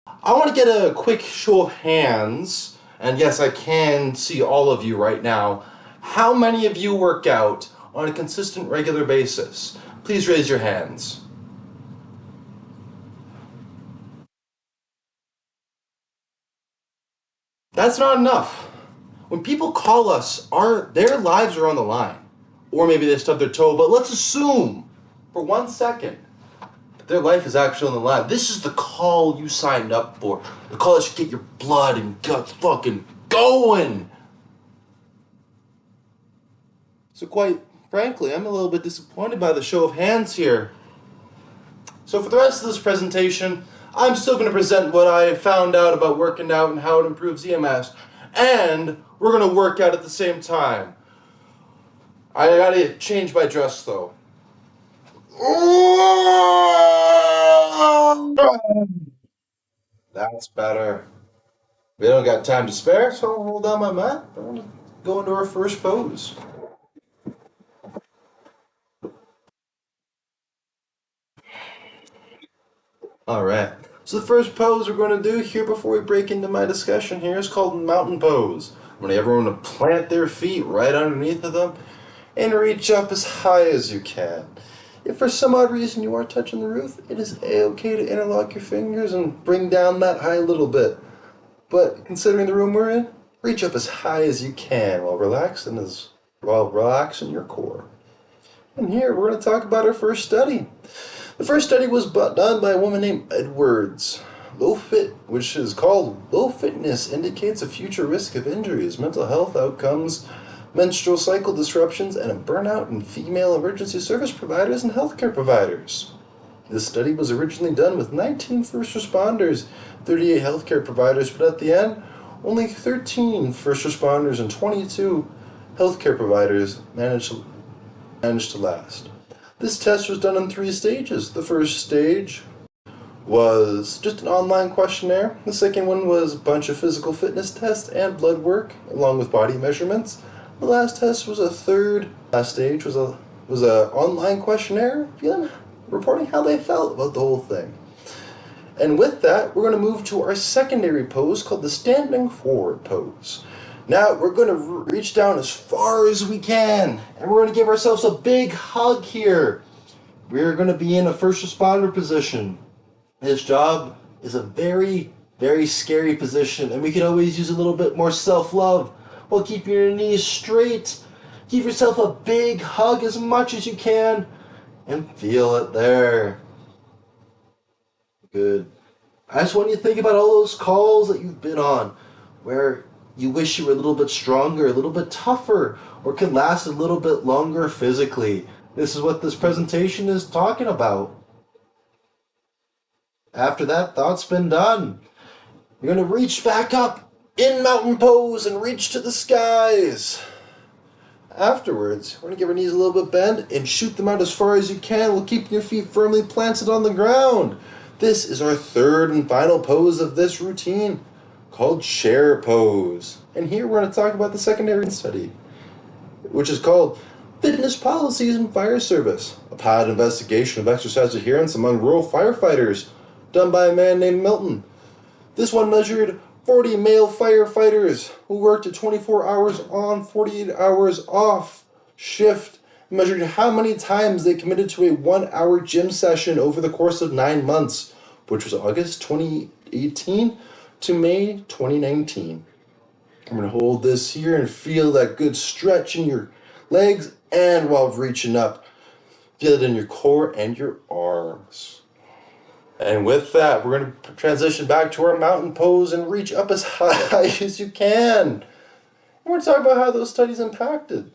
I want to get a quick show of hands, and yes, I can see all of you right now. How many of you work out on a consistent, regular basis? Please raise your hands. That's not enough. When people call us, their lives are on the line. Or maybe they stubbed their toe, but let's assume for 1 second that their life is actually on the line. This is the call you signed up for. The call that should get your blood and guts fucking going. So quite frankly, I'm a little bit disappointed by the show of hands here. So for the rest of this presentation, I'm still going to present what I found out about working out and how it improves EMS. And we're going to work out at the same time. I gotta change my dress though. That's better. We don't got time to spare, so I'll roll down my mat. I want to go into our first pose. Alright. So the first pose we're going to do here before we break into my discussion here is called mountain pose. I'm going to everyone to plant their feet right underneath of them and reach up as high as you can. If for some odd reason you are touching the roof, it is a-okay to interlock your fingers and bring down that high a little bit. But considering the room we're in, reach up as high as you can while relaxing your core. And here we're going to talk about our first study. The first study was done by a woman named Edwards. Which is called Low Fitness Indicates a Future Risk of Injuries, Mental Health Outcomes, Menstrual Cycle Disruptions, and a Burnout in Female Emergency Service Providers and Healthcare Providers. This study was originally done with 19 first responders, 38 healthcare providers, but at the end, only 13 first responders and 22 healthcare providers managed to last. This test was done in 3 stages. The first stage was just an online questionnaire. The second one was a bunch of physical fitness tests and blood work, along with body measurements. The last test was last stage was a online questionnaire, reporting how they felt about the whole thing. And with that, we're going to move to our secondary pose called the standing forward pose. Now we're going to reach down as far as we can, and we're going to give ourselves a big hug here. We're going to be in a first responder position. This job is a very, very scary position, and we can always use a little bit more self-love while keeping your knees straight. Give yourself a big hug as much as you can, and feel it there. Good. I just want you to think about all those calls that you've been on where you wish you were a little bit stronger, a little bit tougher, or could last a little bit longer physically. This is what this presentation is talking about. After that thought's been done, you're going to reach back up in mountain pose and reach to the skies. Afterwards, we're going to give our knees a little bit bent and shoot them out as far as you can while keeping your feet firmly planted on the ground. This is our third and final pose of this routine, called chair pose. And here we're going to talk about the secondary study, which is called Fitness Policies in Fire Service, a pilot investigation of exercise adherence among rural firefighters, done by a man named Milton. This one measured 40 male firefighters who worked at 24 hours on, 48 hours off shift, measured how many times they committed to a 1-hour gym session over the course of 9 months, which was August 2018 to May 2019. I'm going to hold this here and feel that good stretch in your legs, and while reaching up, feel it in your core and your arms. And with that, we're going to transition back to our mountain pose and reach up as high as you can. And we're going to talk about how those studies impacted.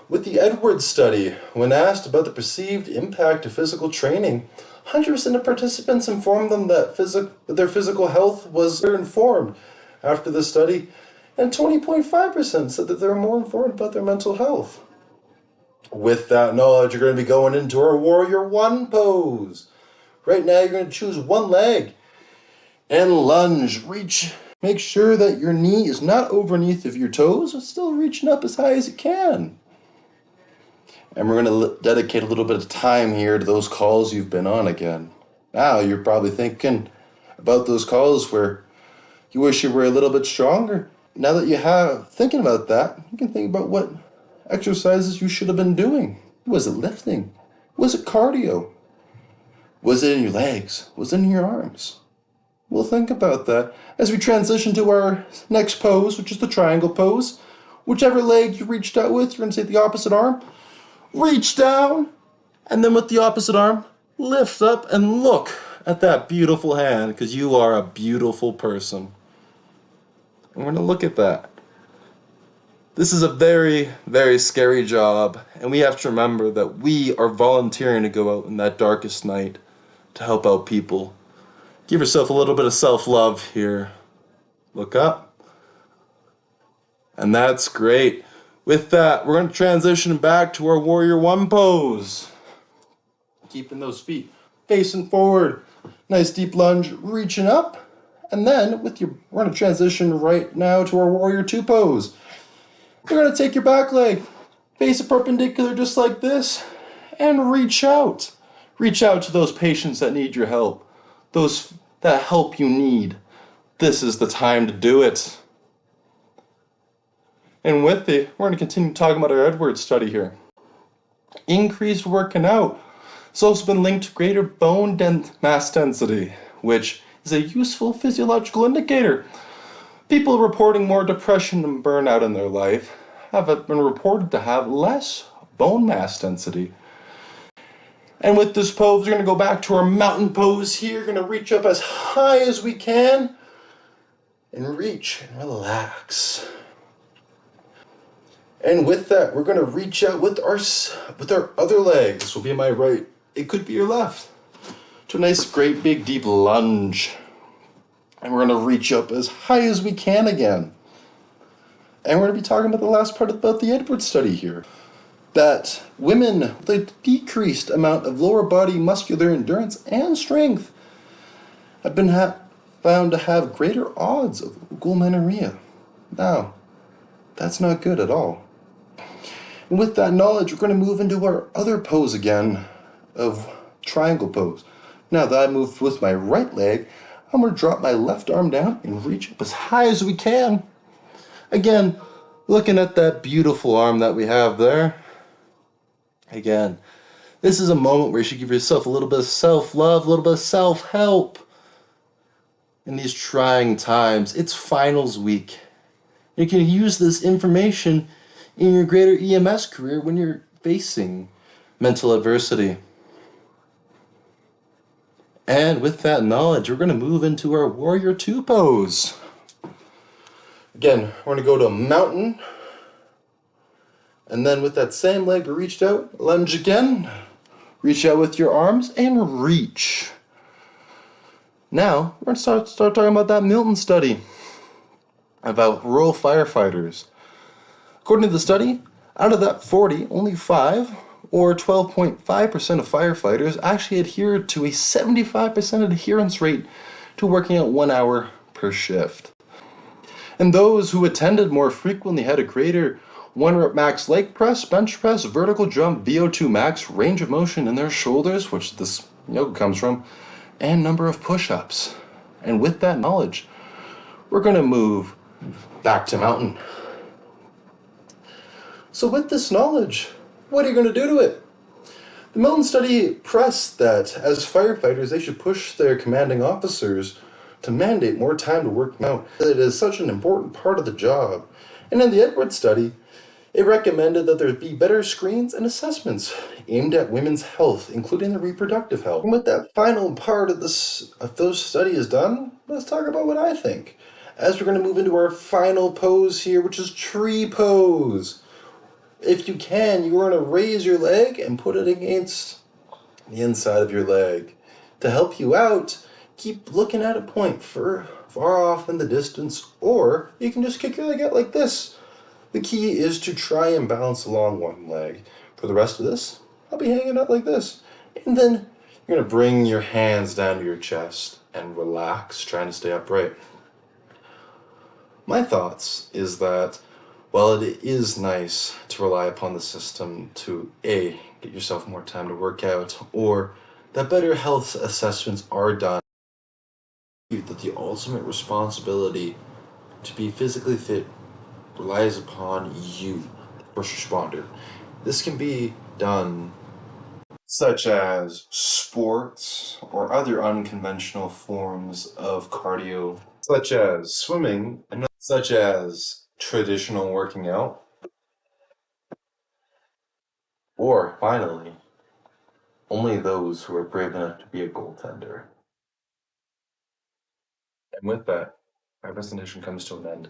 With the Edwards study, when asked about the perceived impact of physical training, 100% of participants informed them that their physical health was informed after the study, and 20.5% said that they were more informed about their mental health. With that knowledge, you're going to be going into our Warrior One pose. Right now, you're going to choose one leg and lunge. Reach. Make sure that your knee is not overneath of your toes, but still reaching up as high as you can. And we're going to dedicate a little bit of time here to those calls you've been on again. Now, you're probably thinking, about those calls where you wish you were a little bit stronger. Now that you have thinking about that, you can think about what exercises you should have been doing. Was it lifting? Was it cardio? Was it in your legs? Was it in your arms? We'll think about that as we transition to our next pose, which is the triangle pose. Whichever leg you reached out with, you're going to take the opposite arm, reach down, and then with the opposite arm, lift up and look at that beautiful hand, because you are a beautiful person. And we're going to look at that. This is a very, very scary job, and we have to remember that we are volunteering to go out in that darkest night to help out people. Give yourself a little bit of self-love here. Look up. And that's great. With that, we're going to transition back to our Warrior One pose. Keeping those feet facing forward. Nice deep lunge, reaching up. And then we're going to transition right now to our Warrior Two pose. You're going to take your back leg, face it perpendicular just like this, and reach out. Reach out to those patients that need your help. Those that help you need. This is the time to do it. And with it, we're going to continue talking about our Edwards study here. Increased working out has also been linked to greater bone mass density, which is a useful physiological indicator. People reporting more depression and burnout in their life have been reported to have less bone mass density. And with this pose, we're going to go back to our mountain pose here. We're going to reach up as high as we can and reach and relax. And with that, we're going to reach out with our other leg. This will be my right. It could be your left. To a nice, great, big, deep lunge. And we're going to reach up as high as we can again. And we're going to be talking about the last part about the Edwards study here. That women with a decreased amount of lower body muscular endurance and strength have been found to have greater odds of gonorrhea. Now, that's not good at all. And with that knowledge, we're going to move into our other pose again of triangle pose. Now that I moved with my right leg, I'm going to drop my left arm down and reach up as high as we can. Again, looking at that beautiful arm that we have there. Again, this is a moment where you should give yourself a little bit of self-love, a little bit of self-help. In these trying times, it's finals week. You can use this information in your greater EMS career when you're facing mental adversity. And with that knowledge, we're going to move into our Warrior Two pose. Again, we're going to go to a mountain. And then with that same leg reached out, lunge again. Reach out with your arms and reach. Now, we're going to start talking about that Milton study about rural firefighters. According to the study, out of that 40, only 5, or 12.5% of firefighters actually adhered to a 75% adherence rate to working out 1 hour per shift. And those who attended more frequently had a greater 1 rep max leg press, bench press, vertical jump, VO2 max, range of motion in their shoulders, which this yoga comes from, and number of push-ups. And with that knowledge, we're going to move back to mountain. So with this knowledge, what are you going to do to it? The Milton study pressed that as firefighters, they should push their commanding officers to mandate more time to work out. It is such an important part of the job. And in the Edwards study, it recommended that there be better screens and assessments aimed at women's health, including their reproductive health. And with that final part of those studies done, let's talk about what I think. As we're going to move into our final pose here, which is tree pose. If you can, you're going to raise your leg and put it against the inside of your leg. To help you out, keep looking at a point far off in the distance, or you can just kick your leg out like this. The key is to try and balance along one leg. For the rest of this, I'll be hanging out like this. And then you're going to bring your hands down to your chest and relax, trying to stay upright. My thoughts is that while it is nice to rely upon the system to A, get yourself more time to work out, or that better health assessments are done that the ultimate responsibility to be physically fit relies upon you, the first responder. This can be done such as sports or other unconventional forms of cardio, such as swimming, and such as traditional working out, or finally, only those who are brave enough to be a goaltender. And with that, our presentation comes to an end.